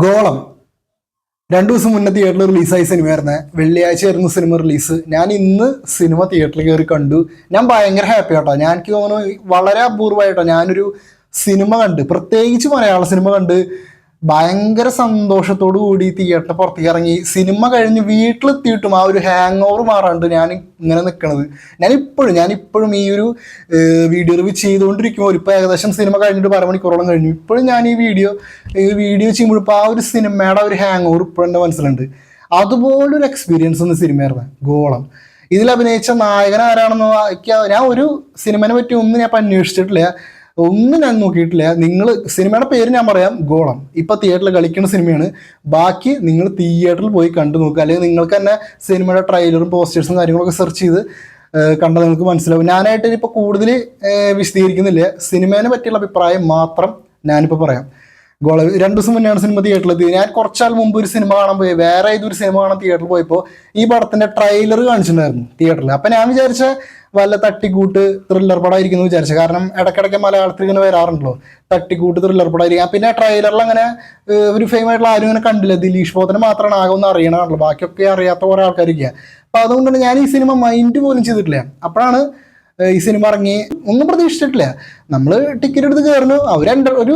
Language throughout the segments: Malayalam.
ഗോളം 2 ദിവസം മുന്നേ തിയേറ്ററിൽ റിലീസായ സിനിമയായിരുന്നേ. വെള്ളിയാഴ്ചയായിരുന്നു സിനിമ റിലീസ്. ഞാൻ ഇന്ന് സിനിമ തിയേറ്ററിൽ കയറി കണ്ടു. ഞാൻ ഭയങ്കര ഹാപ്പി കേട്ടോ. എനിക്ക് തോന്നുന്നു വളരെ അപൂർവമായിട്ടോ ഞാനൊരു സിനിമ കണ്ട്, പ്രത്യേകിച്ച് മലയാള സിനിമ കണ്ട് ഭയങ്കര സന്തോഷത്തോടു കൂടി തിയേറ്ററിന് പുറത്തേക്ക് ഇറങ്ങി. സിനിമ കഴിഞ്ഞ് വീട്ടിലെത്തിയിട്ടും ആ ഒരു ഹാങ് ഓവർ മാറാണ്ട് ഞാൻ ഇങ്ങനെ നിൽക്കണത്. ഞാനിപ്പോഴും ഈ ഒരു വീഡിയോ റിവ്യൂ ചെയ്തുകൊണ്ടിരിക്കുമ്പോൾ ഇപ്പോൾ ഏകദേശം സിനിമ കഴിഞ്ഞിട്ട് 1/2 മണിക്കൂറോളം കഴിഞ്ഞു. ഇപ്പോഴും ഞാൻ ഈ വീഡിയോ ചെയ്യുമ്പോൾ ഇപ്പോൾ ആ ഒരു സിനിമയുടെ ഒരു ഹാങ് ഓവർ ഇപ്പോഴും എൻ്റെ മനസ്സിലുണ്ട്. അതുപോലൊരു എക്സ്പീരിയൻസ് ഒന്ന് സിനിമയായിരുന്നു ഗോളം. ഇതിൽ അഭിനയിച്ച നായകൻ ആരാണെന്ന് ഞാൻ ഒരു സിനിമനെ പറ്റി ഒന്നും ഞാൻ അന്വേഷിച്ചിട്ടില്ല, ഒന്നും ഞാൻ നോക്കിയിട്ടില്ല. നിങ്ങൾ സിനിമയുടെ പേര് ഞാൻ പറയാം, ഗോളം. ഇപ്പം തിയേറ്ററിൽ കളിക്കുന്ന സിനിമയാണ്. ബാക്കി നിങ്ങൾ തിയേറ്ററിൽ പോയി കണ്ടു നോക്കുക, അല്ലെങ്കിൽ നിങ്ങൾക്ക് തന്നെ സിനിമയുടെ ട്രെയിലറും പോസ്റ്റേഴ്സും കാര്യങ്ങളൊക്കെ സെർച്ച് ചെയ്ത് കണ്ടാൽ നിങ്ങൾക്ക് മനസ്സിലാവും. ഞാനായിട്ട് ഇപ്പോൾ കൂടുതൽ വിശദീകരിക്കുന്നില്ല. സിനിമേനെ പറ്റിയുള്ള അഭിപ്രായം മാത്രം ഞാനിപ്പോൾ പറയാം. ഗോളം 2 ദിവസം മുന്നെയാണ് സിനിമ തിയേറ്ററിലെത്തി. ഞാൻ കുറച്ചാൾ മുമ്പ് ഒരു സിനിമ കാണാൻ പോയി, വേറെ ഏതൊരു സിനിമ കാണാൻ തിയേറ്ററിൽ പോയപ്പോൾ ഈ പടത്തിൻ്റെ ട്രെയിലർ കാണിച്ചിട്ടുണ്ടായിരുന്നു തിയേറ്ററിൽ. അപ്പം ഞാൻ വിചാരിച്ച വല്ല തട്ടിക്കൂട്ട് ത്രില്ലർ പടമായിരിക്കും എന്ന് വിചാരിച്ചു. കാരണം ഇടയ്ക്കിടയ്ക്ക് മലയാളത്തിൽ ഇങ്ങനെ വരാറുണ്ടല്ലോ തട്ടിക്കൂട്ട് ത്രില്ലർ പടമായിരിക്കും. പിന്നെ ട്രെയിലറിൽ അങ്ങനെ ഒരു ഫെയിം ആയിട്ടുള്ള ആരും ഇങ്ങനെ കണ്ടില്ല. ദിലീഷ് പോത്തനെ മാത്രമാണ് ആകെ ഒന്ന് അറിയണമല്ലോ, ബാക്കിയൊക്കെ അറിയാത്ത കുറേ ആൾക്കാരിക്കുക. അപ്പം അതുകൊണ്ടാണ് ഞാൻ ഈ സിനിമ മൈൻഡ് പോലും ചെയ്തിട്ടില്ല. അപ്പോഴാണ് ഈ സിനിമ ഇറങ്ങി. ഒന്നും പ്രതീക്ഷിച്ചിട്ടില്ല. നമ്മൾ ടിക്കറ്റ് എടുത്ത് കയറുന്നു, ഒരു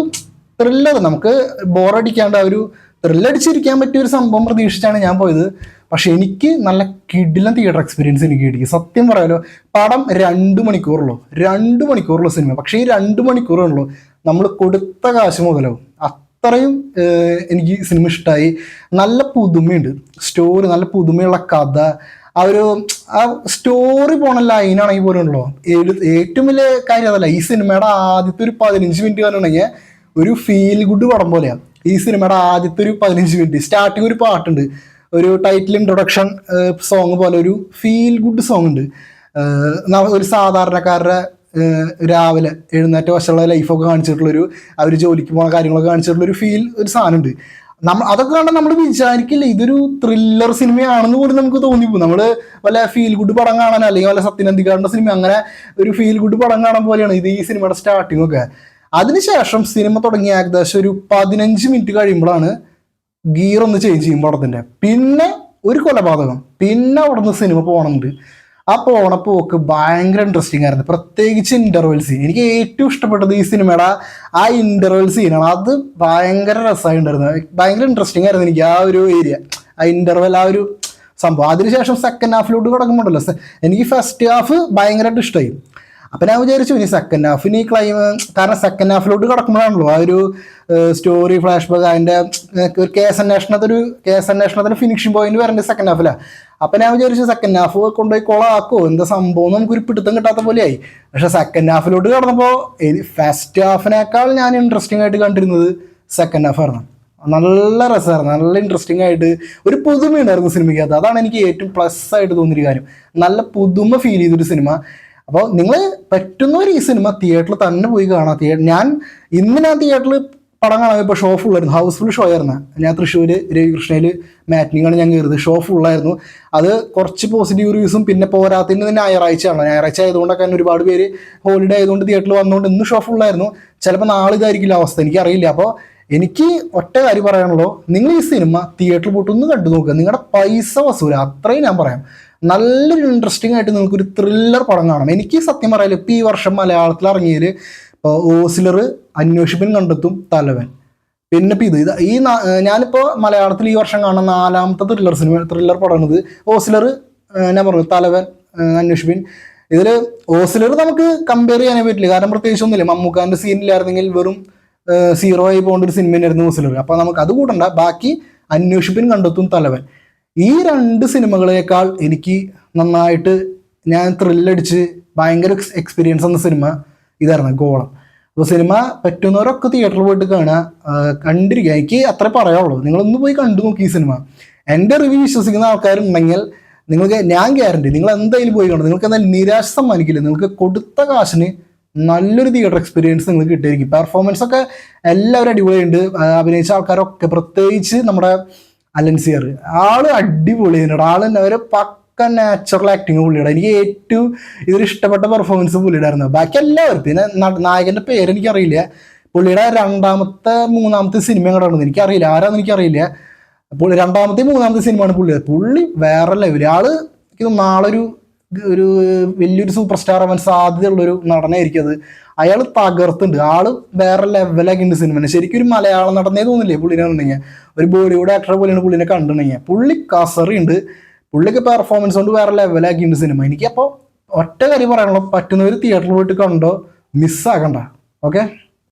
ത്രില്ലർ, നമുക്ക് ബോറടിക്കാണ്ട് ഒരു ത്രില്ലടിച്ചിരിക്കാൻ പറ്റിയ ഒരു സംഭവം പ്രതീക്ഷിച്ചാണ് ഞാൻ പോയത്. പക്ഷെ എനിക്ക് നല്ല കിടിലൻ തിയേറ്റർ എക്സ്പീരിയൻസ് എനിക്ക് കിട്ടി. സത്യം പറയാലോ, പടം 2 മണിക്കൂറുള്ളൂ സിനിമ. പക്ഷേ ഈ 2 മണിക്കൂറുള്ളൂ നമ്മൾ കൊടുത്ത കാശ് മുതലാവും. അത്രയും എനിക്ക് സിനിമ ഇഷ്ടമായി. നല്ല പുതുമയുണ്ട് സ്റ്റോറി, നല്ല പുതുമയുള്ള കഥ. ആ സ്റ്റോറി പോണ ലൈനാണെങ്കിൽ പോലും ഉള്ളൂ. ഏറ്റവും വലിയ കാര്യം അതല്ല, ഈ സിനിമയുടെ ആദ്യത്തെ ഒരു 15 മിനിറ്റ് പറഞ്ഞിട്ടുണ്ടെങ്കിൽ ഒരു ഫീൽ ഗുഡ് പടം പോലെയാണ്. ഈ സിനിമയുടെ ആദ്യത്തെ ഒരു 15 മിനിറ്റ് സ്റ്റാർട്ടിങ് ഒരു പാട്ടുണ്ട്, ഒരു ടൈറ്റിൽ ഇൻട്രൊഡക്ഷൻ സോങ് പോലെ ഒരു ഫീൽ ഗുഡ് സോങ് ഉണ്ട്. ഒരു സാധാരണക്കാരുടെ രാവിലെ എഴുന്നേറ്റ വശമുള്ള ലൈഫൊക്കെ കാണിച്ചിട്ടുള്ളൊരു, അവർ ജോലിക്ക് പോകുന്ന കാര്യങ്ങളൊക്കെ കാണിച്ചിട്ടുള്ളൊരു ഒരു സാധനമുണ്ട്. അതൊക്കെ കണ്ടാൽ നമ്മൾ വിചാരിക്കില്ല ഇതൊരു ത്രില്ലർ സിനിമയാണെന്ന് പോലും നമുക്ക് തോന്നിപ്പോകും. നമ്മൾ വല്ല ഫീൽ ഗുഡ് പടം കാണാൻ, അല്ലെങ്കിൽ വല്ല സത്യനന്ദിക്കാടിൻ്റെ സിനിമ, അങ്ങനെ ഒരു ഫീൽ ഗുഡ് പടം കാണാൻ പോലെയാണ് ഇത് ഈ സിനിമയുടെ സ്റ്റാർട്ടിങ് ഒക്കെ. അതിനുശേഷം സിനിമ തുടങ്ങിയ ഏകദേശം ഒരു 15 മിനിറ്റ് കഴിയുമ്പോഴാണ് ഗിയർ ഒന്ന് ചേഞ്ച് ചെയ്യും പടത്തിൻ്റെ. പിന്നെ ഒരു കൊലപാതകം, പിന്നെ അവിടെ നിന്ന് സിനിമ പോകണമെന്നുണ്ട്. ആ പോക്ക് ഭയങ്കര ഇൻട്രസ്റ്റിംഗ് ആയിരുന്നു. പ്രത്യേകിച്ച് ഇൻ്റർവെൽ സീൻ. എനിക്ക് ഏറ്റവും ഇഷ്ടപ്പെട്ടത് ഈ സിനിമയുടെ ആ ഇൻ്റർവെൽ സീനാണ്. അത് ഭയങ്കര രസമായി ഉണ്ടായിരുന്നു, ഭയങ്കര ഇൻട്രസ്റ്റിംഗ് ആയിരുന്നു എനിക്ക് ആ ഒരു ഏരിയ, ആ ഇൻ്റർവെൽ, ആ ഒരു സംഭവം. അതിനുശേഷം സെക്കൻഡ് ഹാഫിലോട്ട് കിടക്കുമ്പോണ്ടല്ലോ, എനിക്ക് ഫസ്റ്റ് ഹാഫ് ഭയങ്കരമായിട്ട് ഇഷ്ടമായി. അപ്പം ഞാൻ വിചാരിച്ചു ഇനി സെക്കൻഡ് ഹാഫിന് ഈ കാരണം സെക്കൻഡ് ഹാഫിലോട്ട് കിടക്കുമ്പോഴാണല്ലോ ആ ഒരു സ്റ്റോറി ഫ്ലാഷ് ബാക്ക്, അതിൻ്റെ ഒരു കേസ് അന്വേഷണത്തിന് ഫിനിഷിംഗ് പോയിന്റ് വരേണ്ടത് സെക്കൻഡ് ഹാഫിലാണ്. അപ്പം ഞാൻ വിചാരിച്ചു സെക്കൻഡ് ഹാഫ് കൊണ്ടുപോയി കൊളാക്കോ, എന്താ സംഭവം നമുക്കൊരു പിടുത്തം കിട്ടാത്ത പോലെയായി. പക്ഷെ സെക്കൻഡ് ഹാഫിലോട്ട് കിടന്നപ്പോൾ ഫസ്റ്റ് ഹാഫിനേക്കാൾ ഞാൻ ഇൻട്രസ്റ്റിംഗ് ആയിട്ട് കണ്ടിരുന്നത് സെക്കൻഡ് ഹാഫായിരുന്നു. നല്ല രസമായിരുന്നു, നല്ല ഇൻട്രസ്റ്റിംഗ് ആയിട്ട് ഒരു പുതുമയുണ്ടായിരുന്നു സിനിമയ്ക്കകത്ത്. അതാണ് എനിക്ക് ഏറ്റവും പ്ലസ് ആയിട്ട് തോന്നിയൊരു കാര്യം. നല്ല പുതുമ ഫീൽ ചെയ്തൊരു സിനിമ. അപ്പോൾ നിങ്ങൾ പറ്റുന്നവർ ഈ സിനിമ തിയേറ്ററിൽ തന്നെ പോയി കാണാം. ഞാൻ തിയേറ്ററിൽ പടം കാണാൻ ഇപ്പോൾ ഷോ ഫുള്ളായിരുന്നു, ഹൗസ്ഫുൾ ഷോ ആയിരുന്നു. ഞാൻ തൃശ്ശൂർ രവികൃഷ്ണയിൽ മാറ്റിനിങ്ങാണ് ഞാൻ കയറിയത്. ഷോ ഫുള്ളായിരുന്നു. അത് കുറച്ച് പോസിറ്റീവ് റിവ്യൂസും പിന്നെ പോരാത്തതിന് തന്നെ ഞായറാഴ്ച ആയതുകൊണ്ടൊക്കെ തന്നെ ഒരുപാട് പേര് ഹോളിഡേ ആയതുകൊണ്ട് തിയേറ്ററിൽ വന്നുകൊണ്ട് ഇന്ന് ഷോ ഫുള്ളായിരുന്നു. ചിലപ്പോൾ നാളെ ഇതായിരിക്കില്ല അവസ്ഥ, എനിക്കറിയില്ല. അപ്പോൾ എനിക്ക് ഒറ്റ കാര്യം പറയാനുള്ളൂ, നിങ്ങൾ ഈ സിനിമ തിയേറ്ററിൽ പോയിട്ട് ഒന്ന് കണ്ടു നോക്കുക. നിങ്ങളുടെ പൈസ വസൂല, അത്രയും ഞാൻ പറയാം. നല്ലൊരു ഇൻട്രസ്റ്റിംഗ് ആയിട്ട് നിങ്ങൾക്കൊരു ത്രില്ലർ പടം കാണാം. എനിക്ക് സത്യം പറയാലോ, ഇപ്പോൾ ഈ വർഷം മലയാളത്തിൽ ഇറങ്ങിയതിൽ ഇപ്പോൾ ഓസ്ലർ, അന്വേഷിപ്പിൻ കണ്ടെത്തും, തലവൻ, പിന്നെ ഇപ്പോൾ ഞാനിപ്പോൾ മലയാളത്തിൽ ഈ വർഷം കാണുന്ന 4ാമത്തെ ത്രില്ലർ പടമാണിത്. ഓസ്ലർ, ഞാൻ പറഞ്ഞു, തലവൻ, അന്വേഷിപ്പിൻ. ഇതിൽ ഓസ്ലർ നമുക്ക് കമ്പയർ ചെയ്യാനേ പറ്റില്ല, കാരണം പ്രത്യേകിച്ച് ഒന്നുമില്ല. മമ്മൂക്കാൻ്റെ സീനിലായിരുന്നെങ്കിൽ വെറും 0 ആയി പോകേണ്ട ഒരു സിനിമ തന്നെയായിരുന്നു ഓസ്ലർ. അപ്പോൾ നമുക്ക് അത് കൂട്ടണ്ട. ബാക്കി അന്വേഷിപ്പിൻ കണ്ടെത്തും, തലവൻ, ഈ 2 സിനിമകളേക്കാൾ എനിക്ക് നന്നായിട്ട് ഞാൻ ത്രില്ലടിച്ച് ഭയങ്കര എക്സ്പീരിയൻസ് എന്ന സിനിമ ഇതായിരുന്നു ഗോളം. അപ്പോൾ സിനിമ പറ്റുന്നവരൊക്കെ തിയേറ്ററിൽ പോയിട്ട് കണ്ടിരിക്കുക. എനിക്ക് അത്ര പറയാനുള്ളൂ. നിങ്ങളൊന്ന് പോയി കണ്ടു നോക്കി ഈ സിനിമ. എൻ്റെ റിവ്യൂ വിശ്വസിക്കുന്ന ആൾക്കാരുണ്ടെങ്കിൽ ഞാൻ ഗ്യാരണ്ടി നിങ്ങൾ എന്തായാലും പോയി കാണും. നിങ്ങൾക്ക് എന്തായാലും നിരാശ സമ്മാനിക്കില്ല. നിങ്ങൾക്ക് കൊടുത്ത കാശിന് നല്ലൊരു തിയേറ്റർ എക്സ്പീരിയൻസ് നിങ്ങൾക്ക് കിട്ടിയിരിക്കും. പെർഫോമൻസ് ഒക്കെ എല്ലാവരും അടിപൊളിയുണ്ട്. അഭിനയിച്ച ആൾക്കാരൊക്കെ, പ്രത്യേകിച്ച് നമ്മുടെ അലൻസിയർ, ആള് അടിപൊളിയാണ്. ആള് പക്ക നാച്ചുറൽ ആക്ടിങ് പുള്ളിയുടെ. എനിക്ക് ഏറ്റവും ഇഷ്ടപ്പെട്ട പെർഫോമൻസ് പുള്ളിയുടെ ആയിരുന്നു. ബാക്കി എല്ലാവരും, പിന്നെ നായകൻ്റെ പേരെനിക്കറിയില്ല, പുള്ളിയുടെ രണ്ടാമത്തെ മൂന്നാമത്തെ സിനിമ കണ്ടത് എനിക്കറിയില്ല, ആരാന്ന് എനിക്കറിയില്ല. അപ്പോൾ രണ്ടാമത്തെ മൂന്നാമത്തെ സിനിമയാണ് പുള്ളി വേറെ ലെവല് ആള്. എനിക്ക് നാളെ ഒരു വലിയൊരു സൂപ്പർ സ്റ്റാർ ആവാൻ സാധ്യതയുള്ളൊരു നടനായിരിക്കും അത്. അയാൾ തകർത്തുണ്ട്, ആള് വേറെ ലെവലാക്കി ഉണ്ട് സിനിമ. ശരിക്കും ഒരു മലയാളം നടന്നേ തോന്നില്ലേ പുള്ളിനെ കണ്ടിട്ടുണ്ടെങ്കിൽ, ഒരു ബോളിവുഡ് ആക്ടറെ പോലെയാണ് പുള്ളിനെ കണ്ടിട്ടുണ്ടെങ്കിൽ. പുള്ളി കസറിയുണ്ട്, പുള്ളിക്ക് പെർഫോമൻസ് കൊണ്ട് വേറെ ലെവലാക്കിയിട്ടുണ്ട് സിനിമ. എനിക്കപ്പോൾ ഒറ്റ കാര്യം പറയാനുള്ളൂ, പറ്റുന്നവർ തിയേറ്ററിൽ പോയിട്ട് കണ്ടോ, മിസ്സാക്കണ്ട. ഓക്കെ.